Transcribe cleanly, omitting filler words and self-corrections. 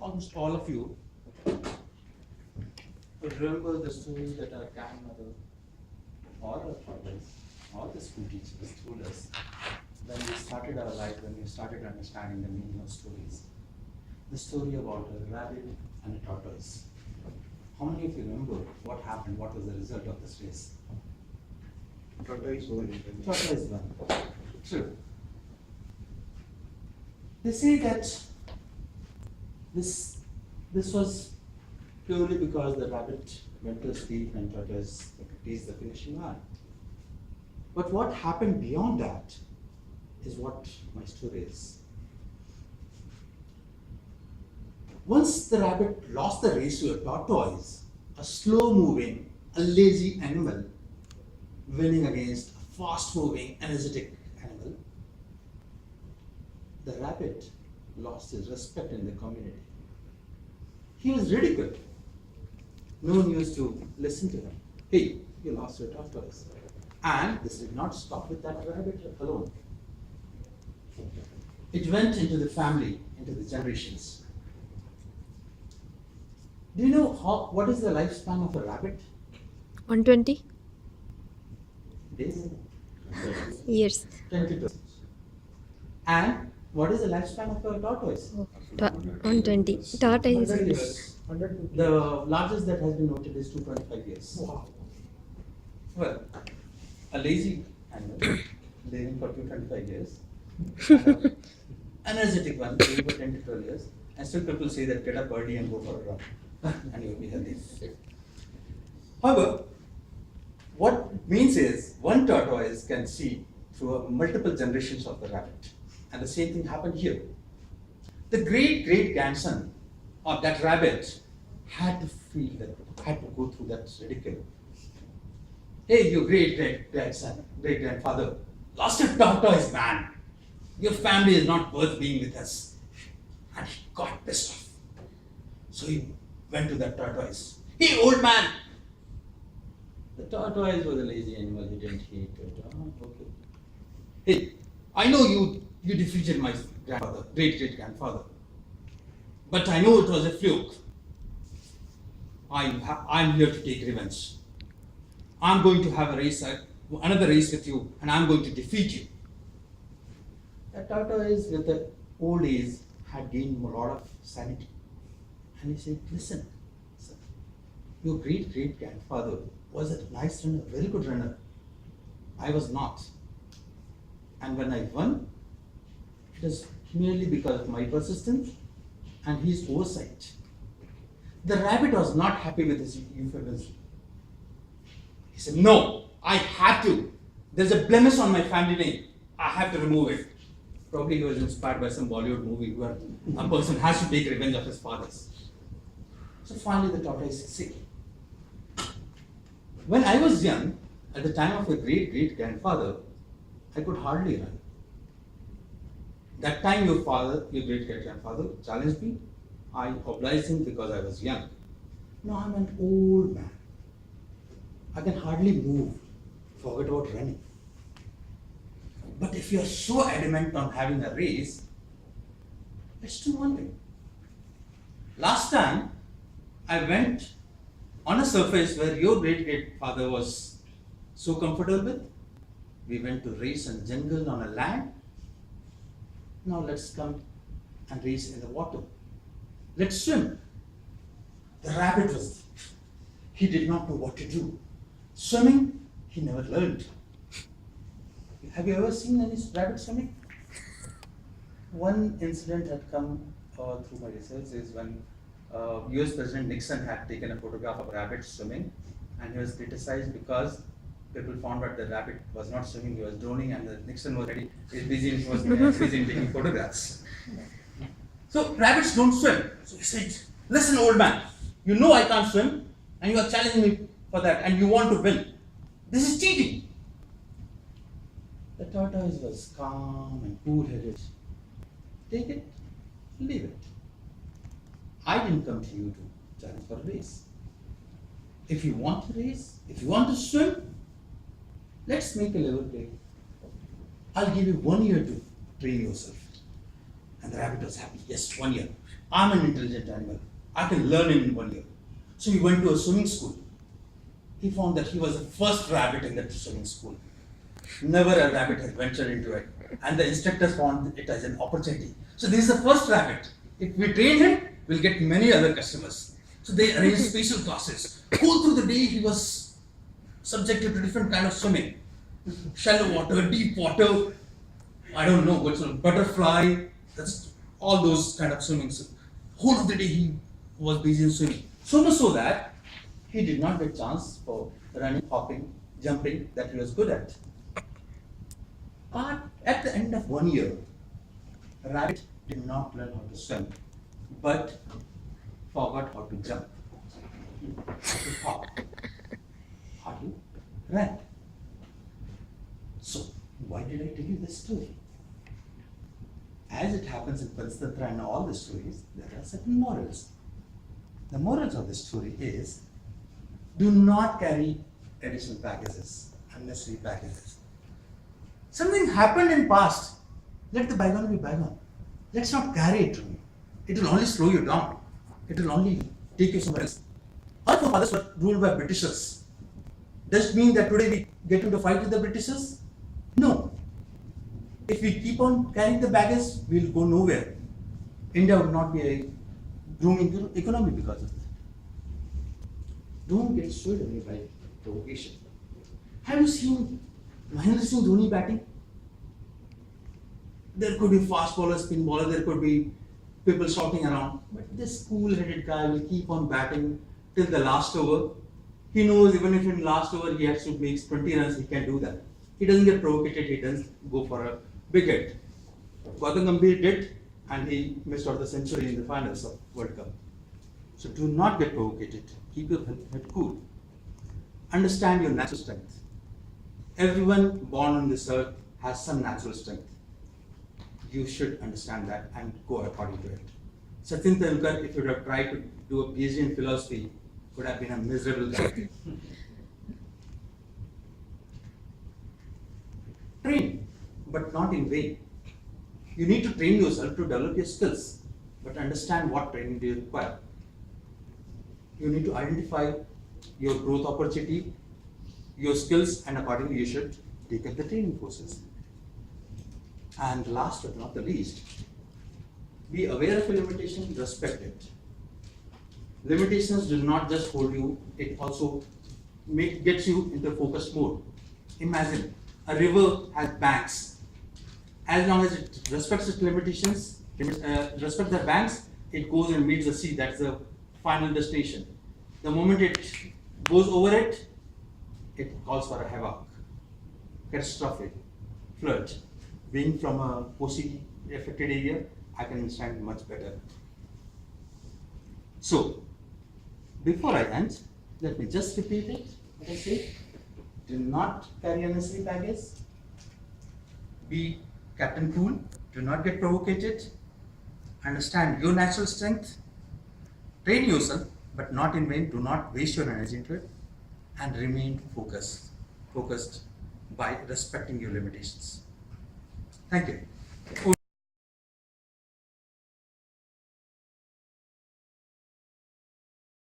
almost all of you remember the story that our grandmother or our fathers or the school teachers told us when we started our life, when we started understanding the meaning of stories. The story about a rabbit and a tortoise. How many of you remember what happened? What was the result of this race? Tortoise won. Tortoise won. True. They say that this was purely because the rabbit went to sleep and tortoise reached the finishing line. But what happened beyond that is what my story is. Once the rabbit lost the race to a tortoise, a slow-moving, a lazy animal, winning against a fast-moving, energetic animal, the rabbit lost his respect in the community. He was ridiculed. No one used to listen to him. Hey, you lost your tortoise. And this did not stop with that rabbit alone. It went into the family, into the generations. Do you know what is the lifespan of a rabbit? 120 Days? years. 22. And what is the lifespan of a tortoise? 120. Tortoise. 100 years. The largest that has been noted is 225 years. Wow. Well, a lazy animal living for 225 years, energetic one living for 10 to 12 years, and still people say that get up early and go for a run and you will be healthy. However, what it means is one tortoise can see through multiple generations of the rabbit, and the same thing happened here. The great grandson of that rabbit had to feel that, had to go through that ridicule. Hey, you great grandson, great grandfather, lost your tortoise, man. Your family is not worth being with us. And he got pissed off. So he went to that tortoise. Hey, old man. The tortoise was a lazy animal. He didn't hate it. Oh, okay. Hey, I know you defeated my grandfather, great grandfather. But I know it was a fluke. I'm here to take revenge. I'm going to have a race, another race with you, and I'm going to defeat you. That tortoise, with the old age, had gained a lot of sanity. And he said, listen, sir, your great grandfather was a nice runner, very good runner. I was not. And when I won, it was merely because of my persistence and his oversight. The rabbit was not happy with his euphemism. He said, no, I have to. There's a blemish on my family name. I have to remove it. Probably he was inspired by some Bollywood movie where a person has to take revenge of his fathers. So finally the tortoise is sick. When I was young, at the time of a great grandfather, I could hardly run. That time your great grandfather challenged me. I obliged him because I was young. Now I'm an old man. I can hardly move, forget about running. But if you're so adamant on having a race, let's do one thing. Last time, I went on a surface where your great-grandfather was so comfortable with. We went to race in jungle on a land. Now let's come and race in the water. Let's swim. The rabbit was, he did not know what to do. Swimming, he never learned. Have you ever seen any rabbit swimming? One incident had come through my research is when US President Nixon had taken a photograph of a rabbit swimming, and he was criticized because people found out the rabbit was not swimming, he was droning, and Nixon was busy in taking photographs. So rabbits don't swim. So he said, listen old man, you know I can't swim, and you are challenging me for that, and you want to win. This is cheating. The tortoise was calm and cool-headed. Take it, leave it. I didn't come to you to challenge for a race. If you want to race, if you want to swim, let's make a level play. I'll give you 1 year to train yourself. And the rabbit was happy. Yes, 1 year. I'm an intelligent animal. I can learn in 1 year. So he went to a swimming school. He found that he was the first rabbit in that swimming school. Never a rabbit has ventured into it. And the instructors found it as an opportunity. So this is the first rabbit. If we train him, we'll get many other customers. So they arranged special classes. All through the day he was subjected to different kind of swimming. Shallow water, deep water, I don't know what's a butterfly, that's all those kind of swimmings. Whole of the day he was busy in swimming. So much so that he did not get chance for running, hopping, jumping that he was good at. But at the end of 1 year, rabbit did not learn how to swim, but forgot how to jump, how to hop, how to run. So, why did I tell you this story? As it happens in Panchatantra and all the stories, there are certain morals. The morals of the story is, do not carry additional packages, unnecessary packages. Something happened in past, let the bygone be bygone. Let's not carry it to me. It will only slow you down. It will only take you somewhere else. Our forefathers were ruled by Britishers. Does it mean that today we get into a fight with the Britishers? No. If we keep on carrying the baggage, we'll go nowhere. India would not be a booming economy because of that. Don't get swayed away by provocation. Have you seen Mahendra Singh Dhoni batting? There could be fast bowler, spin bowler, there could be people shouting around. But this cool-headed guy will keep on batting till the last over. He knows even if in last over he has to make 20 runs, he can do that. He doesn't get provocated, he doesn't go for a big hit. Gautam Gambhir did, and he missed out the century in the finals of World Cup. So do not get provocated. Keep your head cool. Understand your natural strength. Everyone born on this earth has some natural strength. You should understand that and go according to it. Sachin Tendulkar, if you would have tried to do a PhD in philosophy, would have been a miserable guy. Train, but not in vain. You need to train yourself to develop your skills, but understand what training do you require. You need to identify your growth opportunity, your skills, and accordingly you should take up the training courses. And last but not the least, be aware of your limitation, respect it. Limitations do not just hold you, it also gets you into focus mode. Imagine a river has banks. As long as it respects its limitations, respects the banks, it goes and meets the sea. That's the final destination. The moment it goes over it, it calls for a havoc, catastrophe, flood. Being from a Kosi affected area, I can understand much better. So, before I end, let me just repeat it. What I say: do not carry unnecessary baggage. Be Captain Cool. Do not get provocated. Understand your natural strength. Train yourself, but not in vain. Do not waste your energy into it, and remain focused by respecting your limitations. Thank you.